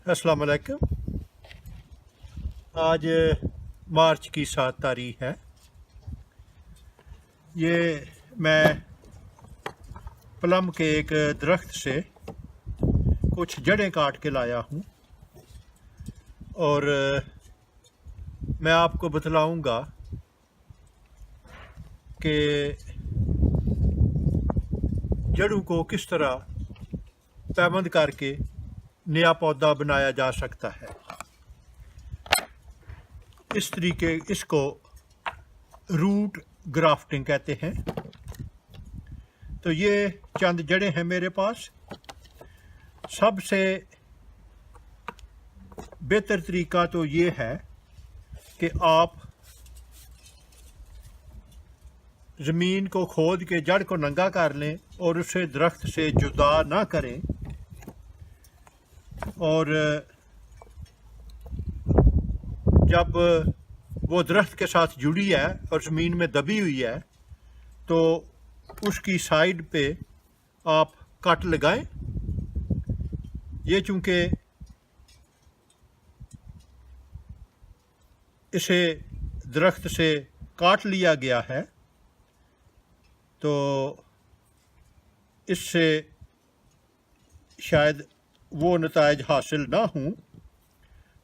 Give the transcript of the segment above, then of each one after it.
अस्सलाम वालेकुम। आज मार्च की 7 तारीख है। ये मैं प्लम के एक दरख्त से कुछ जड़ें काट के लाया हूँ और मैं आपको बतलाऊँगा कि जड़ों को किस तरह पैबंद करके नया पौधा बनाया जा सकता है। इस तरीके इसको रूट ग्राफ्टिंग कहते हैं। तो ये चंद जड़ें हैं मेरे पास। सबसे बेहतर तरीका तो ये है कि आप ज़मीन को खोद के जड़ को नंगा कर लें और उसे दरख्त से जुदा ना करें, और जब वो दरख्त के साथ जुड़ी है और ज़मीन में दबी हुई है तो उसकी साइड पे आप कट लगाएं। ये चूँकि इसे दरख्त से काट लिया गया है तो इससे शायद वो नताइज हासिल ना हों,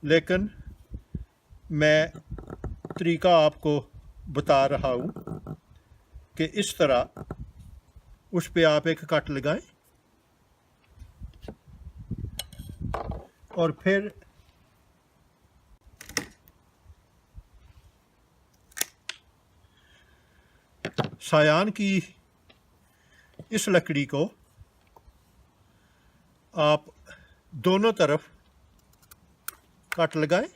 लेकिन मैं तरीका आपको बता रहा हूँ कि इस तरह उस पे आप एक कट लगाएं और फिर सायान की इस लकड़ी को आप दोनों तरफ कट लगाएं।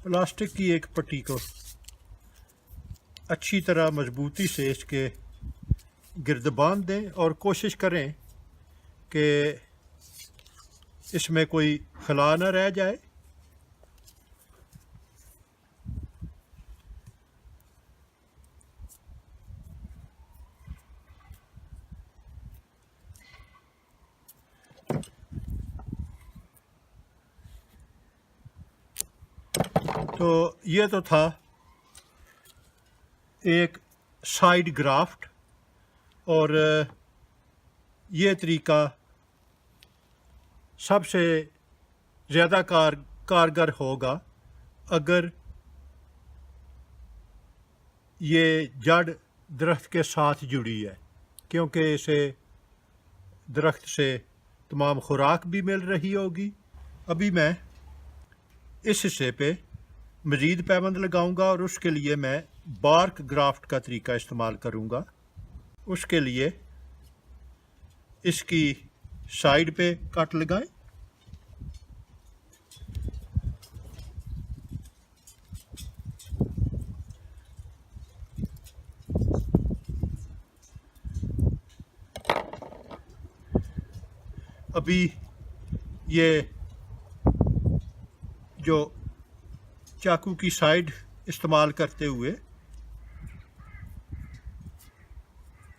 प्लास्टिक की एक पट्टी को अच्छी तरह मजबूती से इसके गिर्द बांध दें और कोशिश करें कि इसमें कोई खला न रह जाए। तो ये तो था एक साइड ग्राफ्ट, और ये तरीका सबसे ज़्यादा कारगर होगा अगर ये जड़ दरख्त के साथ जुड़ी है, क्योंकि इसे दरख्त से तमाम खुराक भी मिल रही होगी। अभी मैं इस हिस्से पे मज़ीद पैबंद लगाऊंगा और उसके लिए मैं बार्क ग्राफ्ट का तरीका इस्तेमाल करूंगा। उसके लिए इसकी साइड पे कट लगाएं अभी ये जो चाकू की साइड इस्तेमाल करते हुए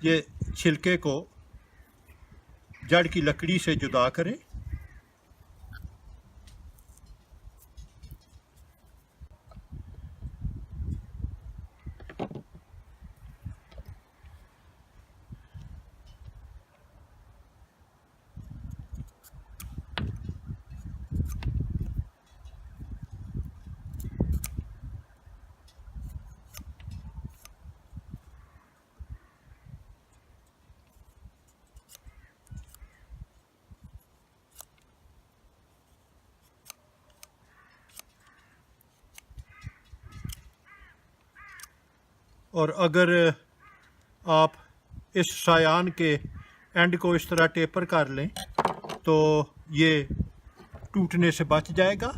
ये छिलके को जड़ की लकड़ी से जुदा करें। और अगर आप इस सायान के एंड को इस तरह टेपर कर लें तो ये टूटने से बच जाएगा।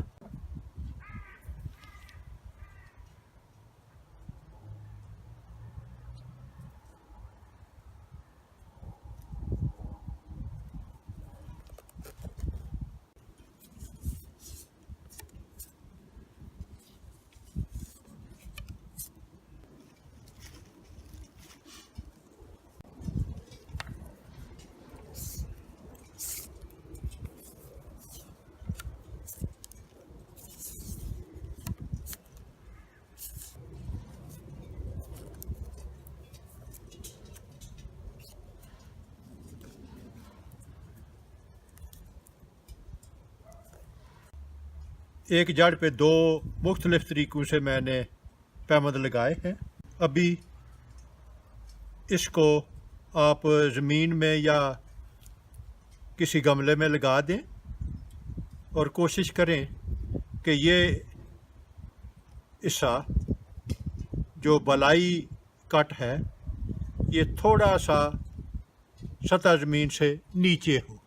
एक जड़ पे दो मुख्तलिफ तरीक़ों से मैंने पैमद लगाए हैं। अभी इसको आप ज़मीन में या किसी गमले में लगा दें और कोशिश करें कि ये हिस्सा जो बलाई कट है ये थोड़ा सा सतह ज़मीन से नीचे हो।